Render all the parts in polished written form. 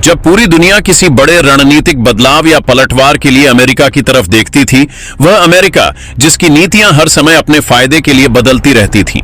जब पूरी दुनिया किसी बड़े रणनीतिक बदलाव या पलटवार के लिए अमेरिका की तरफ देखती थी, वह अमेरिका जिसकी नीतियां हर समय अपने फायदे के लिए बदलती रहती थीं,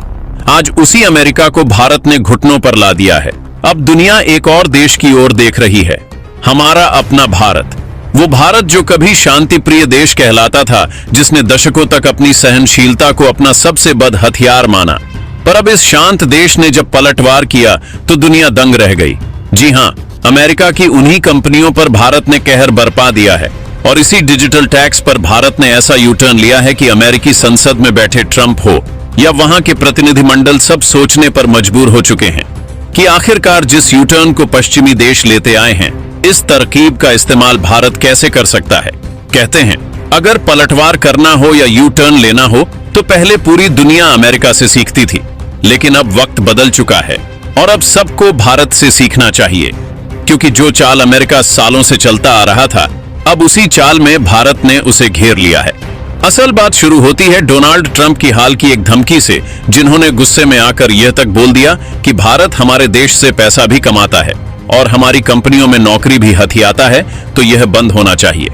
आज उसी अमेरिका को भारत ने घुटनों पर ला दिया है। अब दुनिया एक और देश की ओर देख रही है, हमारा अपना भारत। वो भारत जो कभी शांति प्रिय देश कहलाता था, जिसने दशकों तक अपनी सहनशीलता को अपना सबसे बड़ हथियार माना, पर अब इस शांत देश ने जब पलटवार किया तो दुनिया दंग रह गई। जी हां, अमेरिका की उन्हीं कंपनियों पर भारत ने कहर बरपा दिया है और इसी डिजिटल टैक्स पर भारत ने ऐसा यू टर्न लिया है कि अमेरिकी संसद में बैठे ट्रंप हो या वहां के प्रतिनिधिमंडल सब सोचने पर मजबूर हो चुके हैं कि आखिरकार जिस यू टर्न को पश्चिमी देश लेते आए हैं, इस तरकीब का इस्तेमाल भारत कैसे कर सकता है। कहते हैं, अगर पलटवार करना हो या यू टर्न लेना हो तो पहले पूरी दुनिया अमेरिका से सीखती थी, लेकिन अब वक्त बदल चुका है और अब सबको भारत से सीखना चाहिए, क्योंकि जो चाल अमेरिका सालों से चलता आ रहा था, अब उसी चाल में भारत ने उसे घेर लिया है। असल बात शुरू होती है डोनाल्ड ट्रंप की हाल की एक धमकी से, जिन्होंने गुस्से में आकर यह तक बोल दिया कि भारत हमारे देश से पैसा भी कमाता है और हमारी कंपनियों में नौकरी भी हथियाता है, तो यह बंद होना चाहिए।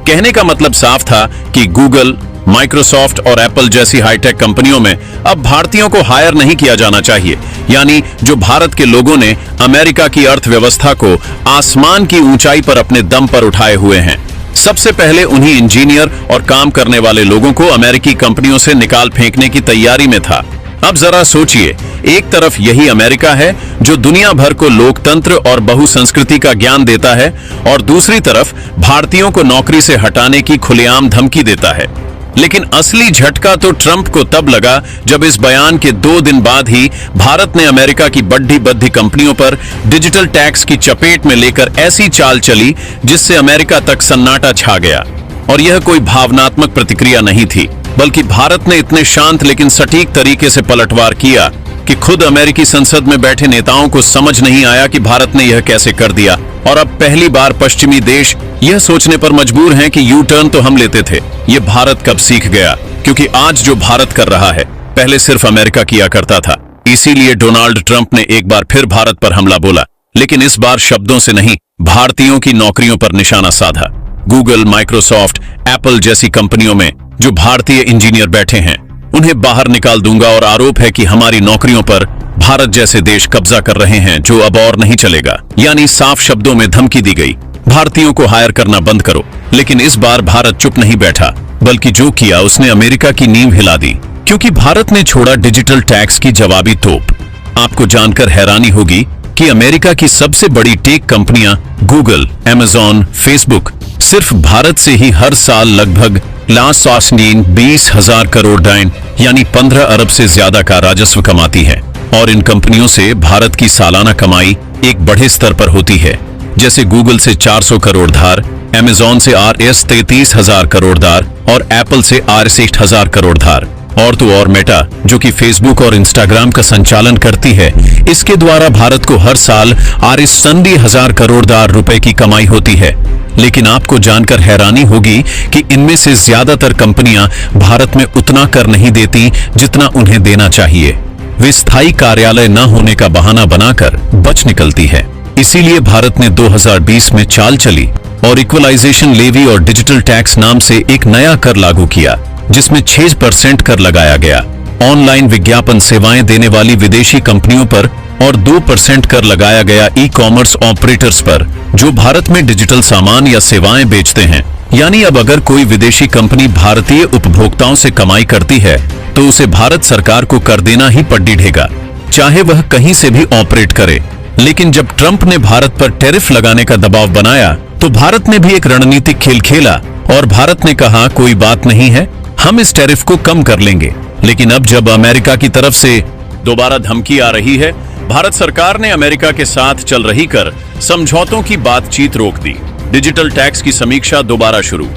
कहने का मतलब साफ था कि गूगल, माइक्रोसॉफ्ट और एप्पल जैसी हाईटेक कंपनियों में अब भारतीयों को हायर नहीं किया जाना चाहिए, यानी जो भारत के लोगों ने अमेरिका की अर्थव्यवस्था को आसमान की ऊंचाई पर अपने दम पर उठाए हुए हैं। सबसे पहले उन्हीं इंजीनियर और काम करने वाले लोगों को अमेरिकी कंपनियों से निकाल फेंकने की तैयारी में था। अब जरा सोचिए, एक तरफ यही अमेरिका है जो दुनिया भर को लोकतंत्र और बहुसंस्कृति का ज्ञान देता है और दूसरी तरफ भारतीयों को नौकरी से हटाने की खुलेआम धमकी देता है। लेकिन असली झटका तो ट्रंप को तब लगा जब इस बयान के 2 दिन बाद ही भारत ने अमेरिका की बड्ढी बद्धी कंपनियों पर डिजिटल टैक्स की चपेट में लेकर ऐसी चाल चली जिससे अमेरिका तक सन्नाटा छा गया। और यह कोई भावनात्मक प्रतिक्रिया नहीं थी, बल्कि भारत ने इतने शांत लेकिन सटीक तरीके से पलटवार किया कि खुद अमेरिकी संसद में बैठे नेताओं को समझ नहीं आया कि भारत ने यह कैसे कर दिया। और अब पहली बार पश्चिमी देश यह सोचने पर मजबूर हैं कि यू टर्न तो हम लेते थे, ये भारत कब सीख गया, क्योंकि आज जो भारत कर रहा है पहले सिर्फ अमेरिका किया करता था। इसीलिए डोनाल्ड ट्रंप ने एक बार फिर भारत पर हमला बोला, लेकिन इस बार शब्दों से नहीं, भारतीयों की नौकरियों पर निशाना साधा। गूगल, माइक्रोसॉफ्ट, एप्पल जैसी कंपनियों में जो भारतीय इंजीनियर बैठे हैं, उन्हें बाहर निकाल दूंगा और आरोप है कि हमारी नौकरियों पर भारत जैसे देश कब्जा कर रहे हैं, जो अब और नहीं चलेगा। यानी साफ शब्दों में धमकी दी गई, भारतीयों को हायर करना बंद करो। लेकिन इस बार भारत चुप नहीं बैठा, बल्कि जो किया उसने अमेरिका की नींव हिला दी, क्योंकि भारत ने छोड़ा डिजिटल टैक्स की जवाबी तोप। आपको जानकर हैरानी होगी कि अमेरिका की सबसे बड़ी टेक कंपनियां गूगल, अमेजॉन, फेसबुक सिर्फ भारत से ही हर साल लगभग 20,000 करोड़ डाइन यानी 15 अरब से ज्यादा का राजस्व कमाती है। और इन कंपनियों से भारत की सालाना कमाई एक बड़े स्तर पर होती है, जैसे गूगल से 400 करोड़ धार, अमेजॉन से RS 33,000 करोड़ धार और एप्पल से RS 8,000 करोड़ धार। और तो और मेटा, जो कि फेसबुक और इंस्टाग्राम का संचालन करती है, इसके द्वारा भारत को हर साल RS 90,000 करोड़ रुपए की कमाई होती है। लेकिन आपको जानकर हैरानी होगी कि इनमें से ज्यादातर कंपनियां भारत में उतना कर नहीं देती जितना उन्हें देना चाहिए। वे स्थायी कार्यालय न होने का बहाना बनाकर बच निकलती है। इसीलिए भारत ने 2020 में चाल चली और इक्वलाइजेशन लेवी और डिजिटल टैक्स नाम से एक नया कर लागू किया, जिसमें 6% कर लगाया गया। ऑनलाइन विज्ञापन सेवाएं देने वाली विदेशी कंपनियों पर और 2% कर लगाया गया ई कॉमर्स ऑपरेटर्स पर, जो भारत में डिजिटल सामान या सेवाएं बेचते हैं। यानी अब अगर कोई विदेशी कंपनी भारतीय उपभोक्ताओं से कमाई करती है तो उसे भारत सरकार को कर देना ही पड़ेगा, चाहे वह कहीं से भी ऑपरेट करे। लेकिन जब ट्रंप ने भारत पर टैरिफ लगाने का दबाव बनाया तो भारत ने भी एक रणनीतिक खेल खेला और भारत ने कहा, कोई बात नहीं है, हम इस टैरिफ को कम कर लेंगे। लेकिन अब जब अमेरिका की तरफ से दोबारा धमकी आ रही है, भारत सरकार ने अमेरिका के साथ चल रही कर समझौतों की बातचीत रोक दी। डिजिटल टैक्स की समीक्षा दोबारा शुरू।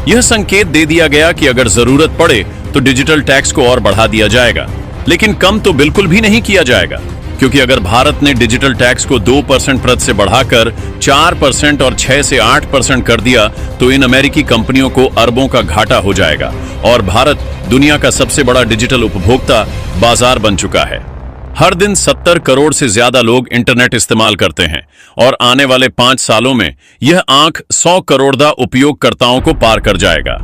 यह संकेत दे दिया गया कि अगर जरूरत पड़े तो डिजिटल टैक्स को और बढ़ा दिया जाएगा, लेकिन कम तो बिल्कुल भी नहीं किया जाएगा, क्योंकि अगर भारत ने डिजिटल टैक्स को 2% प्रति से बढ़ाकर 4% और 6 से 8% कर दिया तो इन अमेरिकी कंपनियों को अरबों का घाटा हो जाएगा और भारत दुनिया का सबसे बड़ा डिजिटल उपभोक्ता बाजार बन चुका है। हर दिन 70 करोड़ से ज्यादा लोग इंटरनेट इस्तेमाल करते हैं और आने वाले 5 सालों में यह आंक 100 करोड़ उपयोगकर्ताओं को पार कर जाएगा।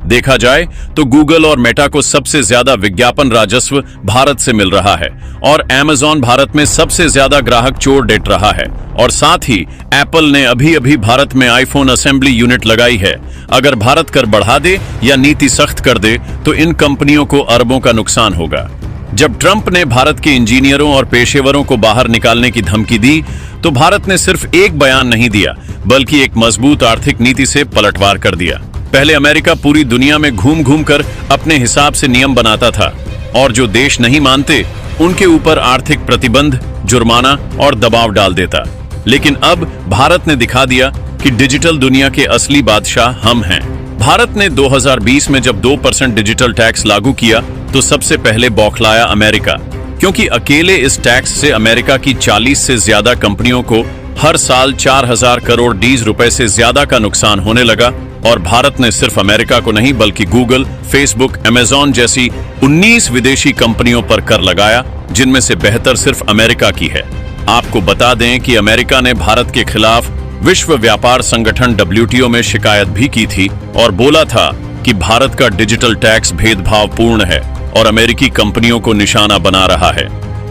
देखा जाए तो गूगल और मेटा को सबसे ज्यादा विज्ञापन राजस्व भारत से मिल रहा है और अमेज़न भारत में सबसे ज्यादा ग्राहक चोर डेट रहा है। और साथ ही एप्पल ने अभी भारत में आईफोन असेंबली यूनिट लगाई है। अगर भारत कर बढ़ा दे या नीति सख्त कर दे तो इन कंपनियों को अरबों का नुकसान होगा। जब ट्रंप ने भारत के इंजीनियरों और पेशेवरों को बाहर निकालने की धमकी दी तो भारत ने सिर्फ एक बयान नहीं दिया बल्कि एक मजबूत आर्थिक नीति से पलटवार कर दिया। पहले अमेरिका पूरी दुनिया में घूम घूम कर अपने हिसाब से नियम बनाता था और जो देश नहीं मानते उनके ऊपर आर्थिक प्रतिबंध, जुर्माना और दबाव डाल देता। लेकिन अब भारत ने दिखा दिया कि डिजिटल दुनिया के असली बादशाह हम हैं। भारत ने 2020 में जब 2% डिजिटल टैक्स लागू किया तो सबसे पहले बौखलाया अमेरिका, क्योंकि अकेले इस टैक्स से अमेरिका की 40 से ज्यादा कंपनियों को हर साल 4000 करोड़ रुपए से ज्यादा का नुकसान होने लगा। और भारत ने सिर्फ अमेरिका को नहीं बल्कि गूगल, फेसबुक, अमेज़न जैसी 19 विदेशी कंपनियों पर कर लगाया, जिनमें से बेहतर सिर्फ अमेरिका की है। आपको बता दें कि अमेरिका ने भारत के खिलाफ विश्व व्यापार संगठन WTO में शिकायत भी की थी और बोला था कि भारत का डिजिटल टैक्स भेदभावपूर्ण है और अमेरिकी कंपनियों को निशाना बना रहा है।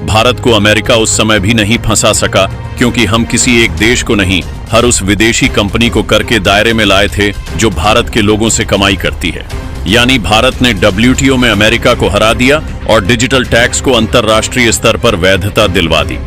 भारत को अमेरिका उस समय भी नहीं फंसा सका क्योंकि हम किसी एक देश को नहीं, हर उस विदेशी कंपनी को कर के दायरे में लाए थे जो भारत के लोगों से कमाई करती है। यानी भारत ने WTO में अमेरिका को हरा दिया और डिजिटल टैक्स को अंतरराष्ट्रीय स्तर पर वैधता दिलवा दी।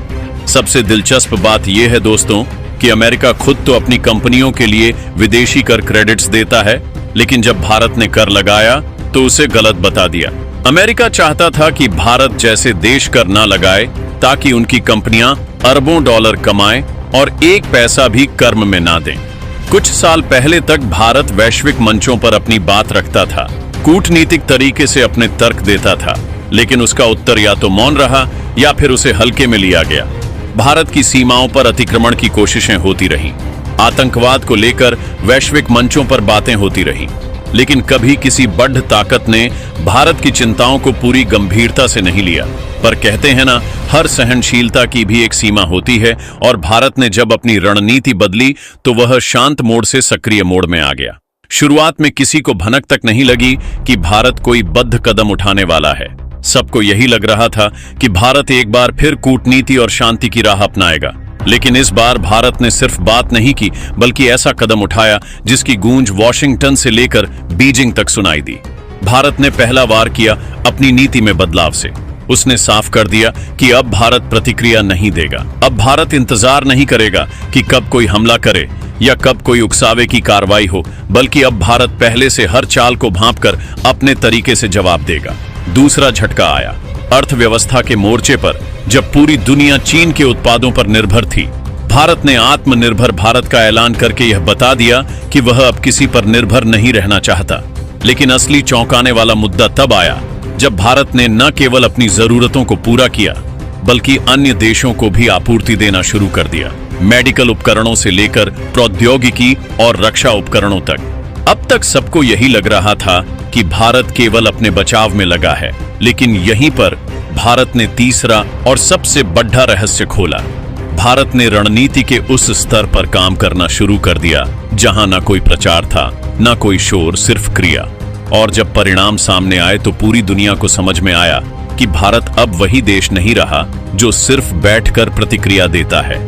सबसे दिलचस्प बात यह है दोस्तों कि अमेरिका खुद तो अपनी कंपनियों के लिए विदेशी कर क्रेडिट्स देता है, लेकिन जब भारत ने कर लगाया तो उसे गलत बता दिया। अमेरिका चाहता था कि भारत जैसे देश कर ना लगाए ताकि उनकी कंपनियां अरबों डॉलर कमाएं और एक पैसा भी कर्म में ना दें। कुछ साल पहले तक भारत वैश्विक मंचों पर अपनी बात रखता था, कूटनीतिक तरीके से अपने तर्क देता था, लेकिन उसका उत्तर या तो मौन रहा या फिर उसे हल्के में लिया गया। भारत की सीमाओं पर अतिक्रमण की कोशिशें होती रहीं, आतंकवाद को लेकर वैश्विक मंचों पर बातें होती रहीं, लेकिन कभी किसी बड़ ताकत ने भारत की चिंताओं को पूरी गंभीरता से नहीं लिया। पर कहते हैं ना, हर सहनशीलता की भी एक सीमा होती है और भारत ने जब अपनी रणनीति बदली तो वह शांत मोड से सक्रिय मोड में आ गया। शुरुआत में किसी को भनक तक नहीं लगी कि भारत कोई बद्ध कदम उठाने वाला है। सबको यही लग रहा था कि भारत एक बार फिर कूटनीति और शांति की राह अपनाएगा। लेकिन इस बार भारत ने सिर्फ बात नहीं की बल्कि ऐसा कदम उठाया जिसकी गूंज वॉशिंगटन से लेकर बीजिंग तक सुनाई दी। भारत ने पहला वार किया अपनी नीति में बदलाव से। उसने साफ कर दिया कि अब भारत प्रतिक्रिया नहीं देगा। अब भारत इंतजार नहीं करेगा कि कब कोई हमला करे या कब कोई उकसावे की कार्रवाई हो, बल्कि अब भारत पहले से हर चाल को भांपकर अपने तरीके से जवाब देगा। दूसरा झटका आया अर्थव्यवस्था के मोर्चे पर। जब पूरी दुनिया चीन के उत्पादों पर निर्भर थी, भारत ने आत्मनिर्भर भारत का ऐलान करके यह बता दिया कि वह अब किसी पर निर्भर नहीं रहना चाहता। लेकिन असली चौंकाने वाला मुद्दा तब आया जब भारत ने न केवल अपनी जरूरतों को पूरा किया बल्कि अन्य देशों को भी आपूर्ति देना शुरू कर दिया, मेडिकल उपकरणों से लेकर प्रौद्योगिकी और रक्षा उपकरणों तक। अब तक सबको यही लग रहा था कि भारत केवल अपने बचाव में लगा है, लेकिन यहीं पर भारत ने तीसरा और सबसे बड़ा रहस्य खोला। भारत ने रणनीति के उस स्तर पर काम करना शुरू कर दिया जहां न कोई प्रचार था, न कोई शोर, सिर्फ क्रिया। और जब परिणाम सामने आए तो पूरी दुनिया को समझ में आया कि भारत अब वही देश नहीं रहा जो सिर्फ बैठकर प्रतिक्रिया देता है।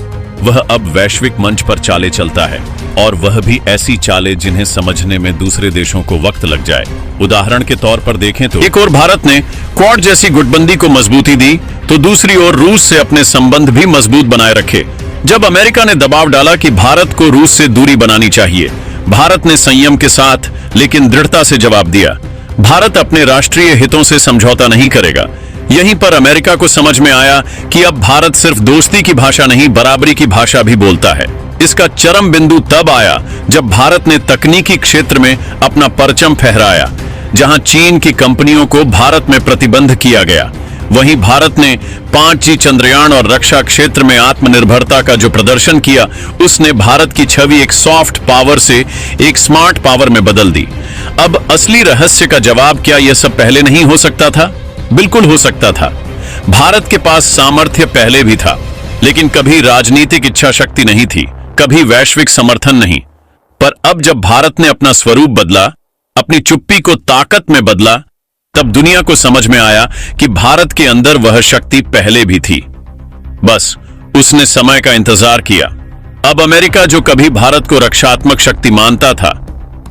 वह अब वैश्विक मंच पर चालें चलता है, और वह भी ऐसी चालें जिन्हें समझने में दूसरे देशों को वक्त लग जाए। उदाहरण के तौर पर देखें तो एक ओर भारत ने क्वाड जैसी गुटबंदी को मजबूती दी तो दूसरी ओर रूस से अपने संबंध भी मजबूत बनाए रखे। जब अमेरिका ने दबाव डाला कि भारत को रूस से दूरी बनानी चाहिए, भारत ने संयम के साथ लेकिन दृढ़ता से जवाब दिया। भारत अपने राष्ट्रीय हितों से समझौता नहीं करेगा। यहीं पर अमेरिका को समझ में आया कि अब भारत सिर्फ दोस्ती की भाषा नहीं, बराबरी की भाषा भी बोलता है। इसका चरम बिंदु तब आया जब भारत ने तकनीकी क्षेत्र में अपना परचम फहराया। जहां चीन की कंपनियों को भारत में प्रतिबंध किया गया, वहीं भारत ने 5G, चंद्रयान और रक्षा क्षेत्र में आत्मनिर्भरता का जो प्रदर्शन किया, उसने भारत की छवि एक सॉफ्ट पावर से एक स्मार्ट पावर में बदल दी। अब असली रहस्य का जवाब क्या यह सब पहले नहीं हो सकता था? बिल्कुल हो सकता था। भारत के पास सामर्थ्य पहले भी था, लेकिन कभी राजनीतिक इच्छा शक्ति नहीं थी, कभी वैश्विक समर्थन नहीं। पर अब जब भारत ने अपना स्वरूप बदला, अपनी चुप्पी को ताकत में बदला, तब दुनिया को समझ में आया कि भारत के अंदर वह शक्ति पहले भी थी, बस उसने समय का इंतजार किया। अब अमेरिका, जो कभी भारत को रक्षात्मक शक्ति मानता था,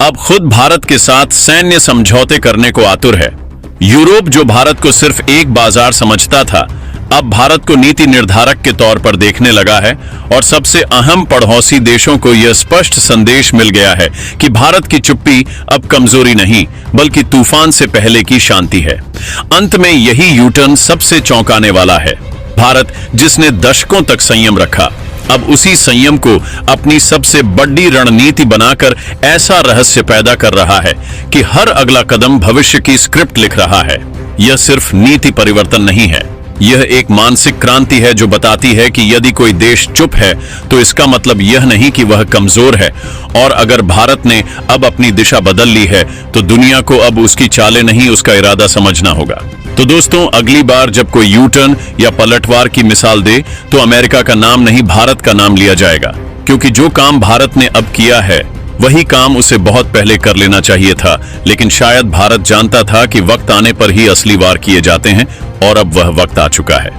अब खुद भारत के साथ सैन्य समझौते करने को आतुर है। यूरोप, जो भारत को सिर्फ एक बाजार समझता था, अब भारत को नीति निर्धारक के तौर पर देखने लगा है। और सबसे अहम पड़ोसी देशों को यह स्पष्ट संदेश मिल गया है कि भारत की चुप्पी अब कमजोरी नहीं, बल्कि तूफान से पहले की शांति है। अंत में यही यूटर्न सबसे चौंकाने वाला है। भारत, जिसने दशकों तक संयम रखा, अब उसी संयम को अपनी सबसे बड़ी रणनीति बनाकर ऐसा रहस्य पैदा कर रहा है कि हर अगला कदम भविष्य की स्क्रिप्ट लिख रहा है। यह सिर्फ नीति परिवर्तन नहीं है, यह एक मानसिक क्रांति है जो बताती है कि यदि कोई देश चुप है तो इसका मतलब यह नहीं कि वह कमजोर है, और अगर भारत ने अब अपनी दिशा बदल ली है तो दुनिया को अब उसकी चालें नहीं, उसका इरादा समझना होगा। तो दोस्तों, अगली बार जब कोई यू टर्न या पलटवार की मिसाल दे तो अमेरिका का नाम नहीं, भारत का नाम लिया जाएगा, क्योंकि जो काम भारत ने अब किया है वही काम उसे बहुत पहले कर लेना चाहिए था। लेकिन शायद भारत जानता था कि वक्त आने पर ही असली वार किए जाते हैं, और अब वह वक्त आ चुका है।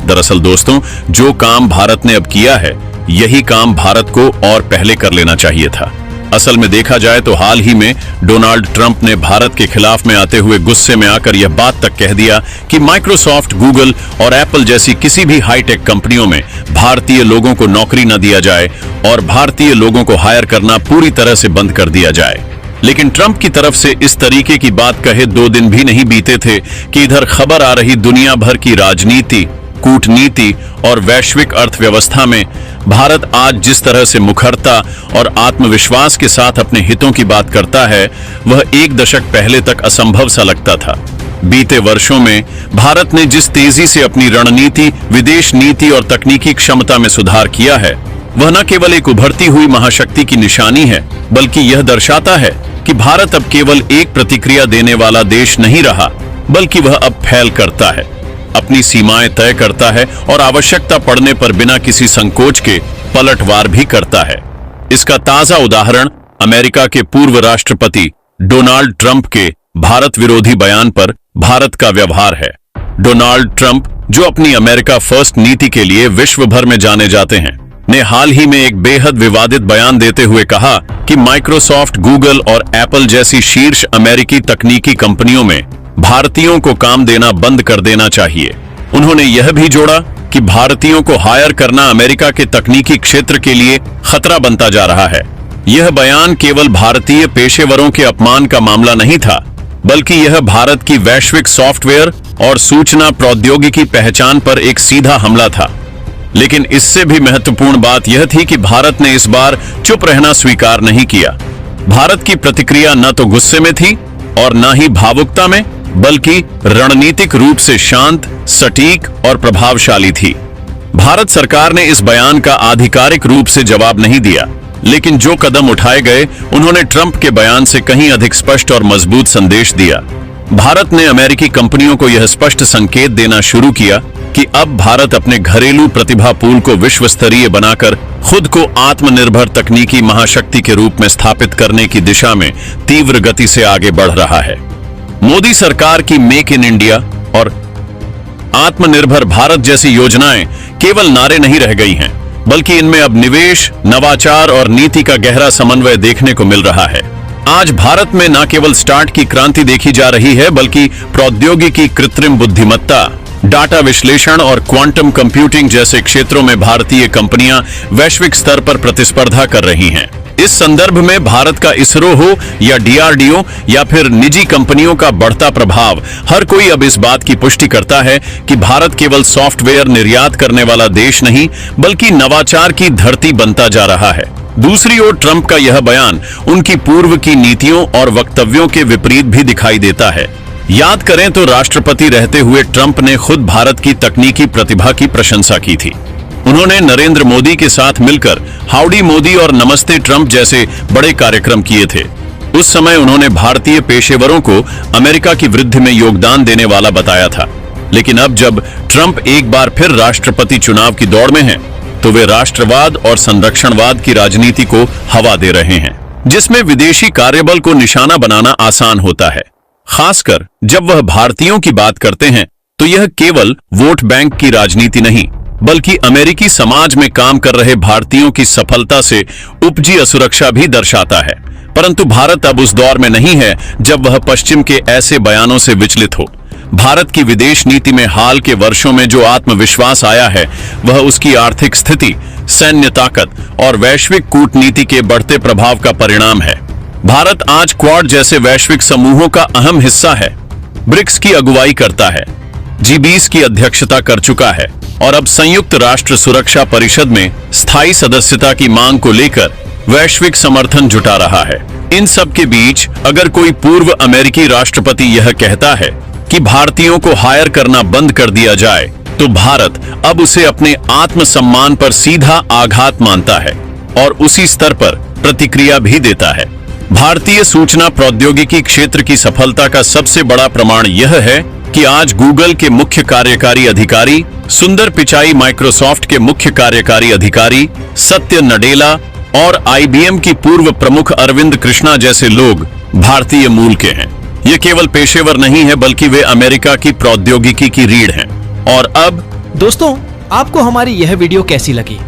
दरअसल दोस्तों, जो काम भारत ने अब किया है, यही काम भारत को और पहले कर लेना चाहिए था। असल में देखा जाए तो हाल ही में डोनाल्ड ट्रंप ने भारत के खिलाफ में आते हुए गुस्से में आकर यह बात तक कह दिया कि माइक्रोसॉफ्ट, गूगल और एप्पल जैसी किसी भी हाईटेक कंपनियों में भारतीय लोगों को नौकरी न दिया जाए और भारतीय लोगों को हायर करना पूरी तरह से बंद कर दिया जाए। लेकिन ट्रंप की तरफ से इस तरीके की बात कहे 2 दिन भी नहीं बीते थे कि इधर खबर आ रही दुनिया भर की राजनीति, कूटनीति और वैश्विक अर्थव्यवस्था में भारत आज जिस तरह से मुखरता और आत्मविश्वास के साथ अपने हितों की बात करता है, वह 1 दशक पहले तक असंभव सा लगता था। बीते वर्षों में भारत ने जिस तेजी से अपनी रणनीति, विदेश नीति और तकनीकी क्षमता में सुधार किया है, वह न केवल एक उभरती हुई महाशक्ति की निशानी है, बल्कि यह दर्शाता है कि भारत अब केवल एक प्रतिक्रिया देने वाला देश नहीं रहा, बल्कि वह अब फैल करता है, अपनी सीमाएं तय करता है और आवश्यकता पड़ने पर बिना किसी संकोच के पलटवार भी करता है। इसका ताजा उदाहरण अमेरिका के पूर्व राष्ट्रपति डोनाल्ड ट्रंप के भारत विरोधी बयान पर भारत का व्यवहार है। डोनाल्ड ट्रंप, जो अपनी अमेरिका फर्स्ट नीति के लिए विश्व भर में जाने जाते हैं, ने हाल ही में एक बेहद विवादित बयान देते हुए कहा कि माइक्रोसॉफ्ट, गूगल और एप्पल जैसी शीर्ष अमेरिकी तकनीकी कंपनियों में भारतीयों को काम देना बंद कर देना चाहिए। उन्होंने यह भी जोड़ा कि भारतीयों को हायर करना अमेरिका के तकनीकी क्षेत्र के लिए खतरा बनता जा रहा है। यह बयान केवल भारतीय पेशेवरों के अपमान का मामला नहीं था, बल्कि यह भारत की वैश्विक सॉफ्टवेयर और सूचना प्रौद्योगिकी पहचान पर एक सीधा हमला था। लेकिन इससे भी महत्वपूर्ण बात यह थी कि भारत ने इस बार चुप रहना स्वीकार नहीं किया। भारत की प्रतिक्रिया न तो गुस्से में थी और न ही भावुकता में, बल्कि रणनीतिक रूप से शांत, सटीक और प्रभावशाली थी। भारत सरकार ने इस बयान का आधिकारिक रूप से जवाब नहीं दिया, लेकिन जो कदम उठाए गए उन्होंने ट्रंप के बयान से कहीं अधिक स्पष्ट और मजबूत संदेश दिया। भारत ने अमेरिकी कंपनियों को यह स्पष्ट संकेत देना शुरू किया कि अब भारत अपने घरेलू प्रतिभा पूल को विश्व स्तरीय बनाकर खुद को आत्मनिर्भर तकनीकी महाशक्ति के रूप में स्थापित करने की दिशा में तीव्र गति से आगे बढ़ रहा है। मोदी सरकार की मेक इन इंडिया और आत्मनिर्भर भारत जैसी योजनाएं केवल नारे नहीं रह गई हैं, बल्कि इनमें अब निवेश, नवाचार और नीति का गहरा समन्वय देखने को मिल रहा है। आज भारत में न केवल स्टार्ट की क्रांति देखी जा रही है, बल्कि प्रौद्योगिकी, कृत्रिम बुद्धिमत्ता, डाटा विश्लेषण और क्वांटम कंप्यूटिंग जैसे क्षेत्रों में भारतीय कंपनियां वैश्विक स्तर पर प्रतिस्पर्धा कर रही हैं। इस संदर्भ में भारत का इसरो हो या डीआरडीओ या फिर निजी कंपनियों का बढ़ता प्रभाव, हर कोई अब इस बात की पुष्टि करता है कि भारत केवल सॉफ्टवेयर निर्यात करने वाला देश नहीं, बल्कि नवाचार की धरती बनता जा रहा है। दूसरी ओर ट्रंप का यह बयान उनकी पूर्व की नीतियों और वक्तव्यों के विपरीत भी दिखाई देता है। याद करें तो राष्ट्रपति रहते हुए ट्रंप ने खुद भारत की तकनीकी प्रतिभा की प्रशंसा की थी। उन्होंने नरेंद्र मोदी के साथ मिलकर हाउडी मोदी और नमस्ते ट्रंप जैसे बड़े कार्यक्रम किए थे। उस समय उन्होंने भारतीय पेशेवरों को अमेरिका की वृद्धि में योगदान देने वाला बताया था। लेकिन अब जब ट्रंप एक बार फिर राष्ट्रपति चुनाव की दौड़ में हैं, तो वे राष्ट्रवाद और संरक्षणवाद की राजनीति को हवा दे रहे हैं, जिसमें विदेशी कार्यबल को निशाना बनाना आसान होता है। खासकर जब वह भारतीयों की बात करते हैं, तो यह केवल वोट बैंक की राजनीति नहीं, बल्कि अमेरिकी समाज में काम कर रहे भारतीयों की सफलता से उपजी असुरक्षा भी दर्शाता है। परंतु भारत अब उस दौर में नहीं है जब वह पश्चिम के ऐसे बयानों से विचलित हो। भारत की विदेश नीति में हाल के वर्षों में जो आत्मविश्वास आया है, वह उसकी आर्थिक स्थिति, सैन्य ताकत और वैश्विक कूटनीति के बढ़ते प्रभाव का परिणाम है। भारत आज क्वाड जैसे वैश्विक समूहों का अहम हिस्सा है, ब्रिक्स की अगुवाई करता है, G20 की अध्यक्षता कर चुका है और अब संयुक्त राष्ट्र सुरक्षा परिषद में स्थायी सदस्यता की मांग को लेकर वैश्विक समर्थन जुटा रहा है। इन सब के बीच अगर कोई पूर्व अमेरिकी राष्ट्रपति यह कहता है कि भारतीयों को हायर करना बंद कर दिया जाए, तो भारत अब उसे अपने आत्मसम्मान पर सीधा आघात मानता है और उसी स्तर पर प्रतिक्रिया भी देता है। भारतीय सूचना प्रौद्योगिकी क्षेत्र की सफलता का सबसे बड़ा प्रमाण यह है कि आज गूगल के मुख्य कार्यकारी अधिकारी सुंदर पिचाई, माइक्रोसॉफ्ट के मुख्य कार्यकारी अधिकारी सत्य नडेला और IBM की पूर्व प्रमुख अरविंद कृष्णा जैसे लोग भारतीय मूल के हैं। ये केवल पेशेवर नहीं है, बल्कि वे अमेरिका की प्रौद्योगिकी की रीढ़ हैं। और अब दोस्तों, आपको हमारी यह वीडियो कैसी लगी?